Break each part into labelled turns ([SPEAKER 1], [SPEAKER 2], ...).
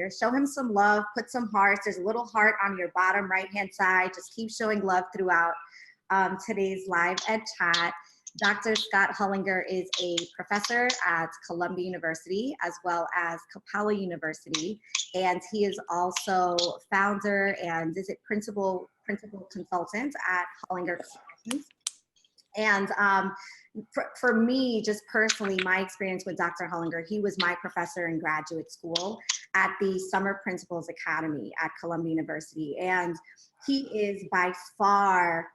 [SPEAKER 1] here. Show him some love, put some hearts. There's a little heart on your bottom right-hand side. Just keep showing love throughout today's live ed chat. Dr. Scott Hollinger is a professor at Columbia University as well as Capella University, and he is also founder and principal consultant at Hollinger Consultants. And for me, just personally, my experience with Dr. Hollinger, he was my professor in graduate school at the Summer Principals Academy at Columbia University, and he is by far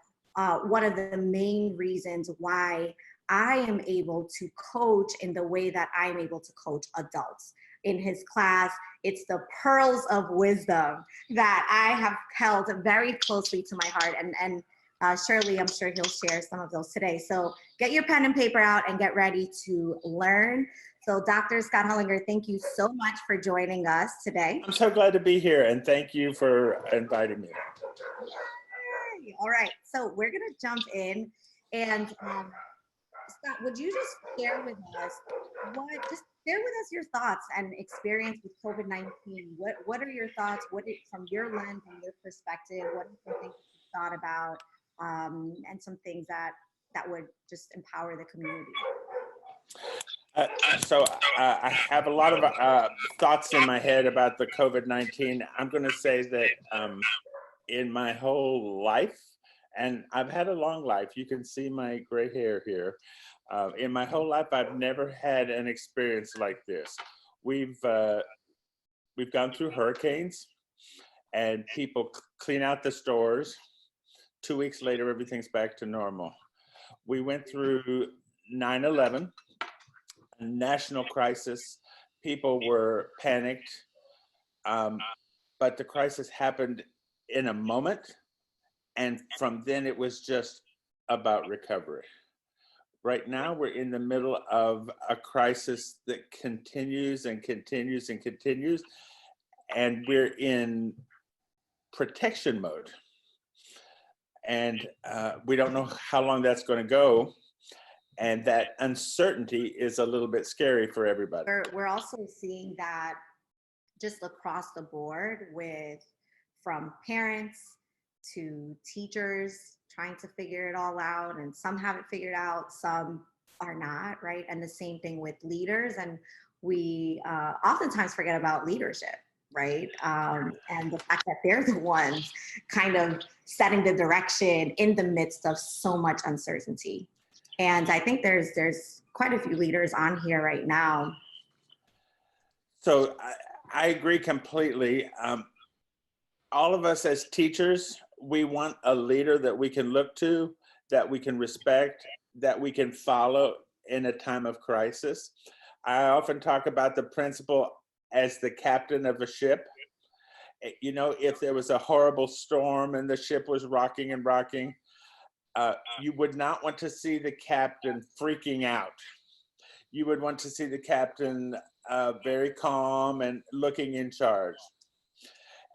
[SPEAKER 1] one of the main reasons why I am able to coach in the way that I'm able to coach adults. In his class, it's the pearls of wisdom that I have held very closely to my heart. And Shirley, I'm sure he'll share some of those today. So get your pen and paper out and get ready to learn. So Dr. Scott Hollinger, thank you so much for joining us today.
[SPEAKER 2] I'm so glad to be here, and thank you for inviting me.
[SPEAKER 1] All right, so we're gonna jump in, and Scott, would you just share with us your thoughts and experience with COVID-19? What are your thoughts? From your lens and your perspective, what are some things you thought about, and some things that would just empower the community?
[SPEAKER 2] I have a lot of thoughts in my head about the COVID-19. I'm going to say that in my whole life, and I've had a long life, you can see my gray hair here. In my whole life, I've never had an experience like this. We've gone through hurricanes, and people clean out the stores. 2 weeks later, everything's back to normal. We went through 9/11, a national crisis. People were panicked, but the crisis happened in a moment, and from then it was just about recovery. Right now, we're in the middle of a crisis that continues and continues and continues, and we're in protection mode. And we don't know how long that's going to go, and that uncertainty is a little bit scary for everybody.
[SPEAKER 1] We're also seeing that just across the board, from parents to teachers trying to figure it all out, and some have it figured out, some are not, right? And the same thing with leaders, and we oftentimes forget about leadership, right? And the fact that they're the ones kind of setting the direction in the midst of so much uncertainty. And I think there's quite a few leaders on here right now.
[SPEAKER 2] So I agree completely. All of us as teachers, we want a leader that we can look to, that we can respect, that we can follow in a time of crisis. I often talk about the principal as the captain of a ship. You know, if there was a horrible storm and the ship was rocking and rocking, you would not want to see the captain freaking out. You would want to see the captain very calm and looking in charge.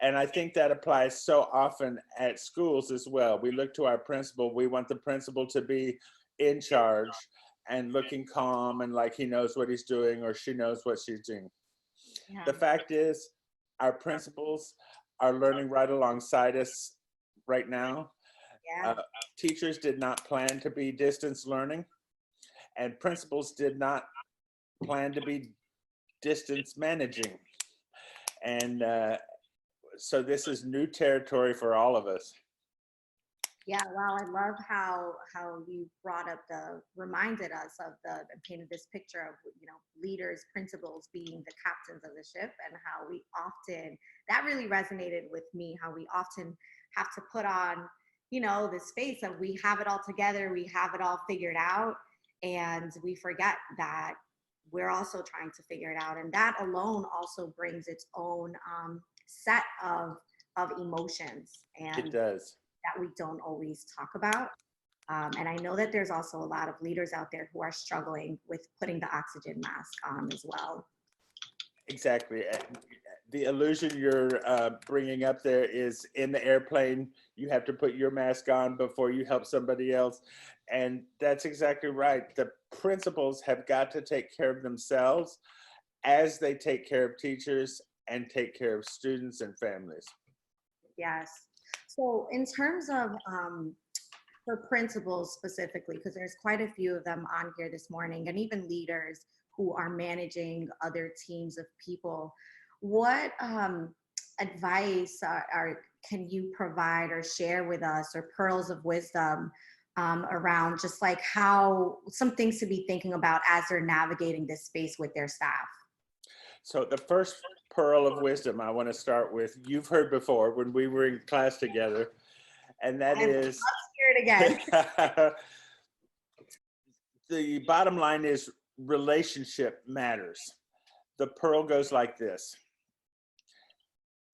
[SPEAKER 2] And I think that applies so often at schools as well. We look to our principal. We want the principal to be in charge and looking calm and like he knows what he's doing or she knows what she's doing. Yeah. The fact is, our principals are learning right alongside us right now. Yeah. Teachers did not plan to be distance learning, and principals did not plan to be distance managing. And so this is new territory for all of us.
[SPEAKER 1] Yeah, wow, I love how you reminded us of painted this picture of, you know, leaders, principals being the captains of the ship, and how we often, that really resonated with me, how we often have to put on, you know, this face of we have it all together, we have it all figured out, and we forget that we're also trying to figure it out. And that alone also brings its own set of emotions. And
[SPEAKER 2] it does.
[SPEAKER 1] That we don't always talk about. And I know that there's also a lot of leaders out there who are struggling with putting the oxygen mask on as well.
[SPEAKER 2] Exactly. The illusion you're bringing up there is in the airplane, you have to put your mask on before you help somebody else. And that's exactly right. The principals have got to take care of themselves as they take care of teachers, and take care of students and families.
[SPEAKER 1] Yes. So in terms of for principals specifically, because there's quite a few of them on here this morning, and even leaders who are managing other teams of people, what advice can you provide or share with us, or pearls of wisdom around just like how some things to be thinking about as they're navigating this space with their staff?
[SPEAKER 2] So the first pearl of wisdom I want to start with, you've heard before when we were in class together, and that is,
[SPEAKER 1] I'll hear it again.
[SPEAKER 2] the bottom line is relationship matters. The pearl goes like this.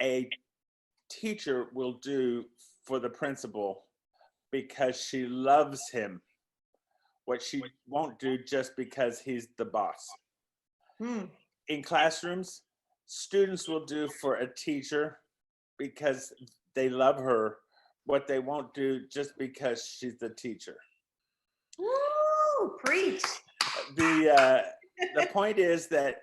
[SPEAKER 2] A teacher will do for the principal because she loves him what she won't do just because he's the boss. In classrooms, students will do for a teacher because they love her what they won't do just because she's the teacher.
[SPEAKER 1] Woo, preach.
[SPEAKER 2] The point is that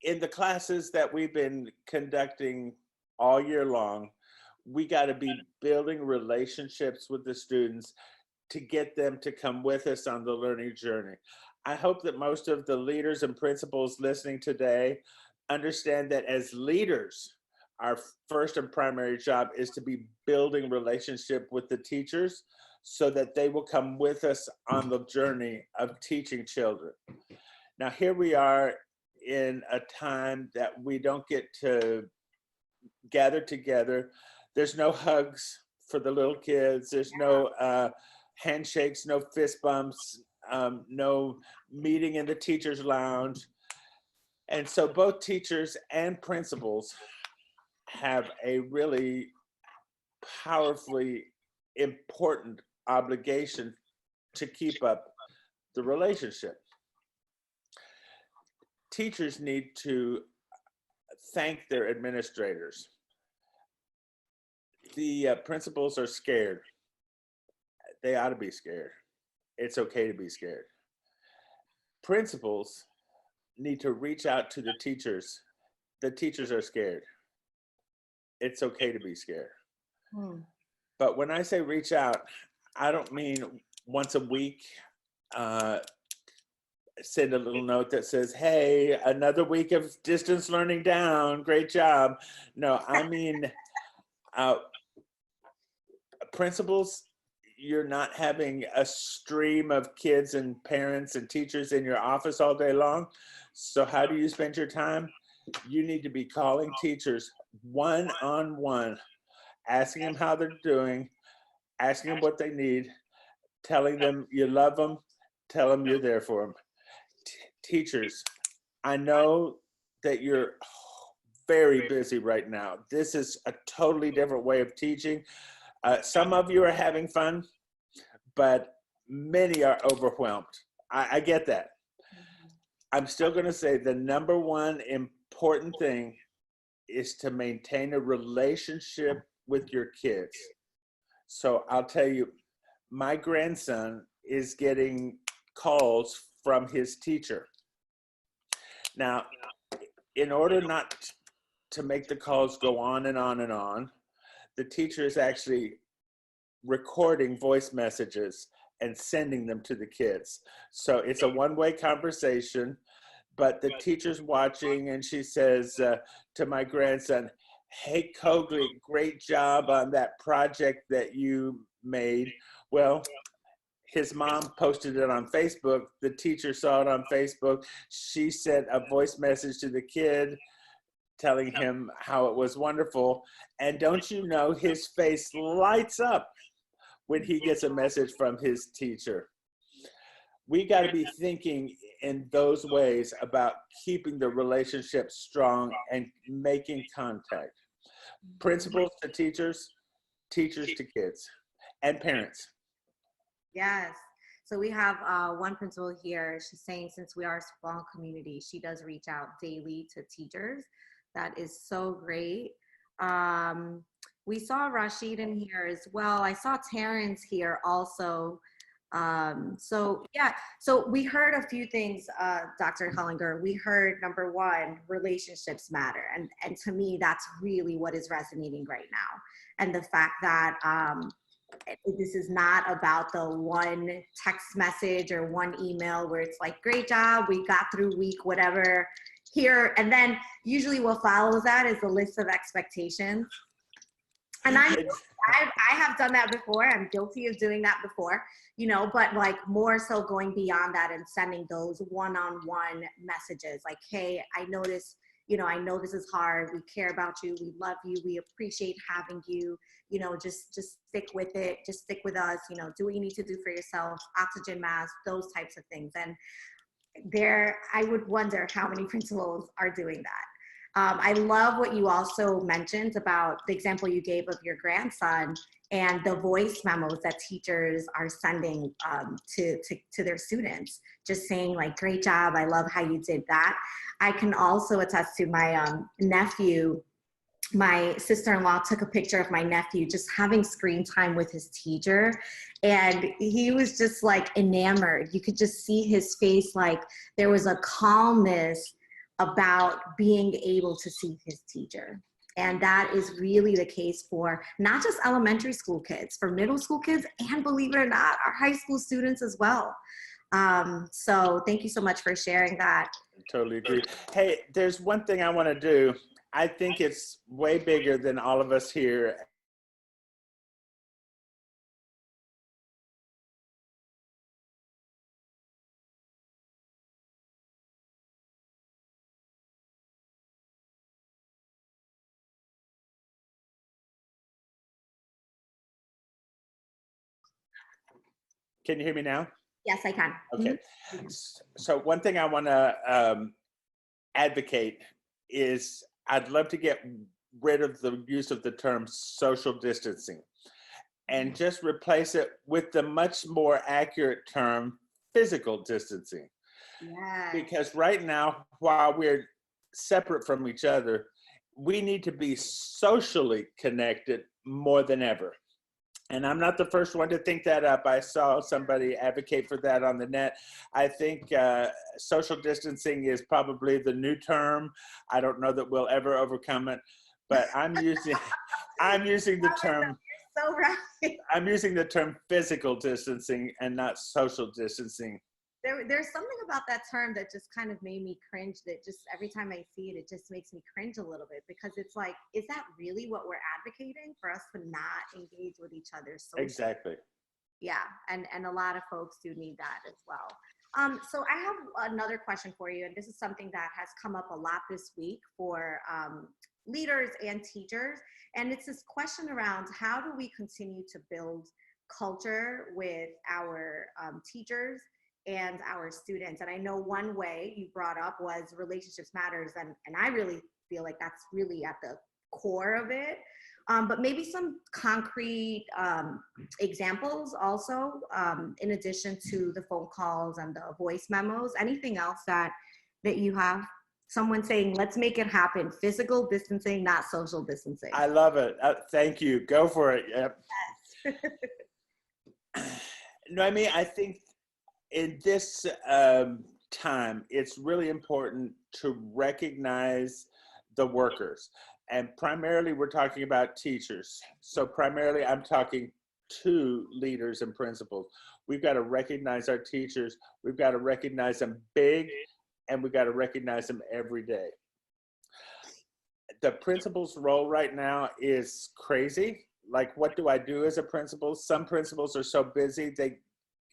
[SPEAKER 2] in the classes that we've been conducting all year long, we got to be building relationships with the students to get them to come with us on the learning journey. I hope that most of the leaders and principals listening today understand that as leaders, our first and primary job is to be building relationship with the teachers so that they will come with us on the journey of teaching children. Now, here we are in a time that we don't get to gather together. There's no hugs for the little kids. There's no handshakes, no fist bumps, no meeting in the teacher's lounge. And so both teachers and principals have a really powerfully important obligation to keep up the relationship. Teachers need to thank their administrators. The principals are scared. They ought to be scared. It's okay to be scared. Principals need to reach out to the teachers. The teachers are scared. It's okay to be scared. But when I say reach out, I don't mean once a week, send a little note that says, hey, another week of distance learning down, great job. No, I mean, principals, you're not having a stream of kids and parents and teachers in your office all day long. So how do you spend your time? You need to be calling teachers one-on-one, asking them how they're doing, asking them what they need, telling them you love them, tell them you're there for them. Teachers, I know that you're very busy right now. This is a totally different way of teaching. Some of you are having fun, but many are overwhelmed. I get that. I'm still going to say the number one important thing is to maintain a relationship with your kids. So I'll tell you, my grandson is getting calls from his teacher. Now, in order not to make the calls go on and on and on, the teacher is actually recording voice messages and sending them to the kids. So it's a one-way conversation, but the teacher's watching and she says to my grandson, hey, Cogley, great job on that project that you made. Well, his mom posted it on Facebook. The teacher saw it on Facebook. She sent a voice message to the kid telling him how it was wonderful. And don't you know, his face lights up when he gets a message from his teacher. We got to be thinking in those ways about keeping the relationship strong and making contact. Principals to teachers, teachers to kids, and parents.
[SPEAKER 1] Yes. So we have one principal here. She's saying since we are a small community, she does reach out daily to teachers. That is so great. We saw Rashid in here as well. I saw Terrence here also. So yeah, so we heard a few things, Dr. Hollinger. We heard, number one, relationships matter. And to me, that's really what is resonating right now. And the fact that this is not about the one text message or one email where it's like, great job, we got through week, whatever, here. And then usually what follows that is a list of expectations. And I have done that before. I'm guilty of doing that before, you know, but like more so going beyond that and sending those one-on-one messages like, hey, I notice, you know, I know this is hard. We care about you. We love you. We appreciate having you, you know, just stick with it. Just stick with us, you know, do what you need to do for yourself, oxygen mask, those types of things. And I would wonder how many principals are doing that. I love what you also mentioned about the example you gave of your grandson and the voice memos that teachers are sending to their students, just saying like, great job, I love how you did that. I can also attest to my nephew. My sister-in-law took a picture of my nephew just having screen time with his teacher, and he was just like enamored. You could just see his face, like there was a calmness about being able to see his teacher. And that is really the case for not just elementary school kids, for middle school kids, and believe it or not, our high school students as well. So thank you so much for sharing that.
[SPEAKER 2] Totally agree. Hey, there's one thing I want to do. I think it's way bigger than all of us here. Can you hear me now?
[SPEAKER 1] Yes, I can.
[SPEAKER 2] Okay. So one thing I want to advocate is I'd love to get rid of the use of the term social distancing and just replace it with the much more accurate term physical distancing.
[SPEAKER 1] Yes.
[SPEAKER 2] Because right now, while we're separate from each other, we need to be socially connected more than ever. And I'm not the first one to think that up. I saw somebody advocate for that on the net. I think social distancing is probably the new term. I don't know that we'll ever overcome it, but I'm using the term.
[SPEAKER 1] You're so right.
[SPEAKER 2] I'm using the term physical distancing and not social distancing.
[SPEAKER 1] There's something about that term that just kind of made me cringe, that just every time I see it, it just makes me cringe a little bit, because it's like, is that really what we're advocating, for us to not engage with each other socially?
[SPEAKER 2] Exactly.
[SPEAKER 1] Yeah, and a lot of folks do need that as well. So I have another question for you, and this is something that has come up a lot this week for leaders and teachers, and it's this question around how do we continue to build culture with our teachers and our students. And I know one way you brought up was relationships matters, and I really feel like that's really at the core of it. But maybe some concrete examples also, in addition to the phone calls and the voice memos. Anything else that you have? Someone saying, let's make it happen. Physical distancing, not social distancing.
[SPEAKER 2] I love it. Thank you. Go for it. Yep.
[SPEAKER 1] Yes.
[SPEAKER 2] No, I mean, I think in this time, it's really important to recognize the workers. And primarily, we're talking about teachers. So primarily, I'm talking to leaders and principals. We've got to recognize our teachers. We've got to recognize them big, and we've got to recognize them every day. The principal's role right now is crazy. Like, what do I do as a principal? Some principals are so busy, they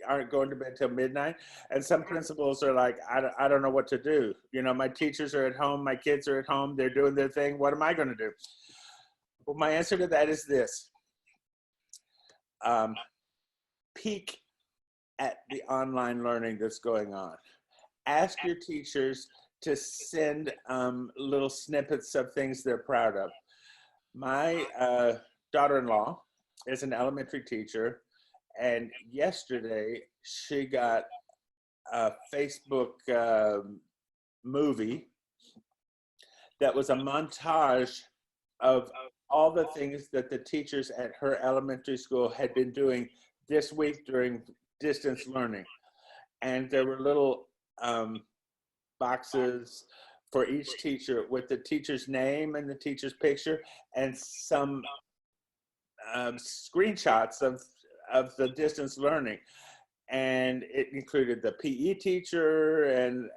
[SPEAKER 2] aren't going to bed till midnight. And some principals are like, I don't know what to do. You know, my teachers are at home, my kids are at home, they're doing their thing. What am I going to do? Well, my answer to that is this. Peek at the online learning that's going on. Ask your teachers to send little snippets of things they're proud of. My daughter-in-law is an elementary teacher, and yesterday she got a Facebook movie that was a montage of all the things that the teachers at her elementary school had been doing this week during distance learning. And there were little boxes for each teacher with the teacher's name and the teacher's picture and some screenshots of the distance learning. And it included the PE teacher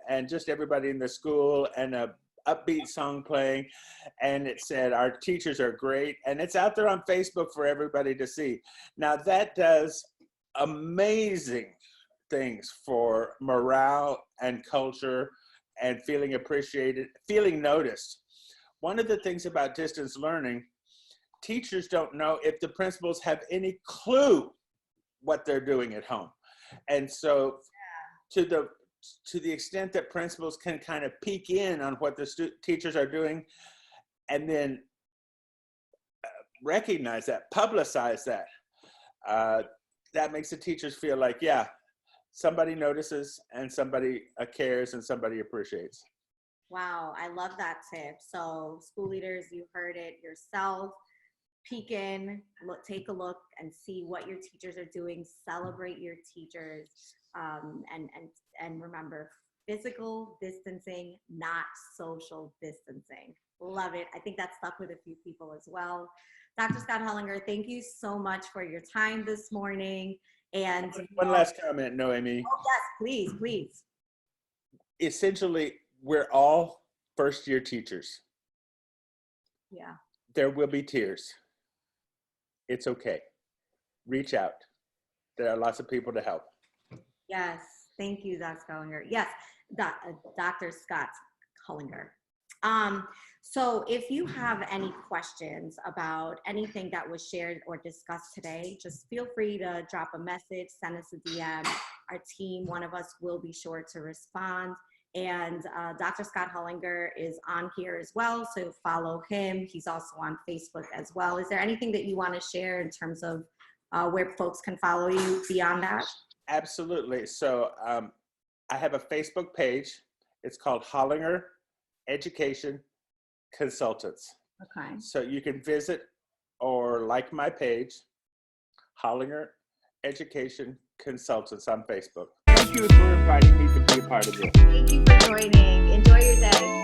[SPEAKER 2] and just everybody in the school, and a upbeat song playing. And it said, our teachers are great. And it's out there on Facebook for everybody to see. Now that does amazing things for morale and culture and feeling appreciated, feeling noticed. One of the things about distance learning, teachers don't know if the principals have any clue what they're doing at home. And so to the extent that principals can kind of peek in on what the teachers are doing, and then recognize that, publicize that, that makes the teachers feel like, yeah, somebody notices and somebody cares and somebody appreciates.
[SPEAKER 1] Wow, I love that tip. So school leaders, you heard it yourself. Peek in, take a look and see what your teachers are doing. Celebrate your teachers, and remember, physical distancing, not social distancing. Love it. I think that stuck with a few people as well. Dr. Scott Hollinger, thank you so much for your time this morning. And
[SPEAKER 2] one last comment, Noemi.
[SPEAKER 1] Oh yes, please, please.
[SPEAKER 2] Essentially, we're all first-year teachers.
[SPEAKER 1] Yeah.
[SPEAKER 2] There will be tears. It's okay. Reach out. There are lots of people to help.
[SPEAKER 1] Yes. Thank you, Dr. Hollinger. Yes, Dr. Scott Hollinger. So if you have any questions about anything that was shared or discussed today, just feel free to drop a message, send us a DM. Our team, one of us will be sure to respond. And Dr. Scott Hollinger is on here as well, so follow him. He's also on Facebook as well. Is there anything that you want to share in terms of where folks can follow you beyond that?
[SPEAKER 2] Absolutely. So I have a Facebook page. It's called Hollinger Education Consultants.
[SPEAKER 1] Okay.
[SPEAKER 2] So you can visit or like my page, Hollinger Education Consultants on Facebook. Thank you for inviting me to be a part of this.
[SPEAKER 1] Thank you for joining. Enjoy your day.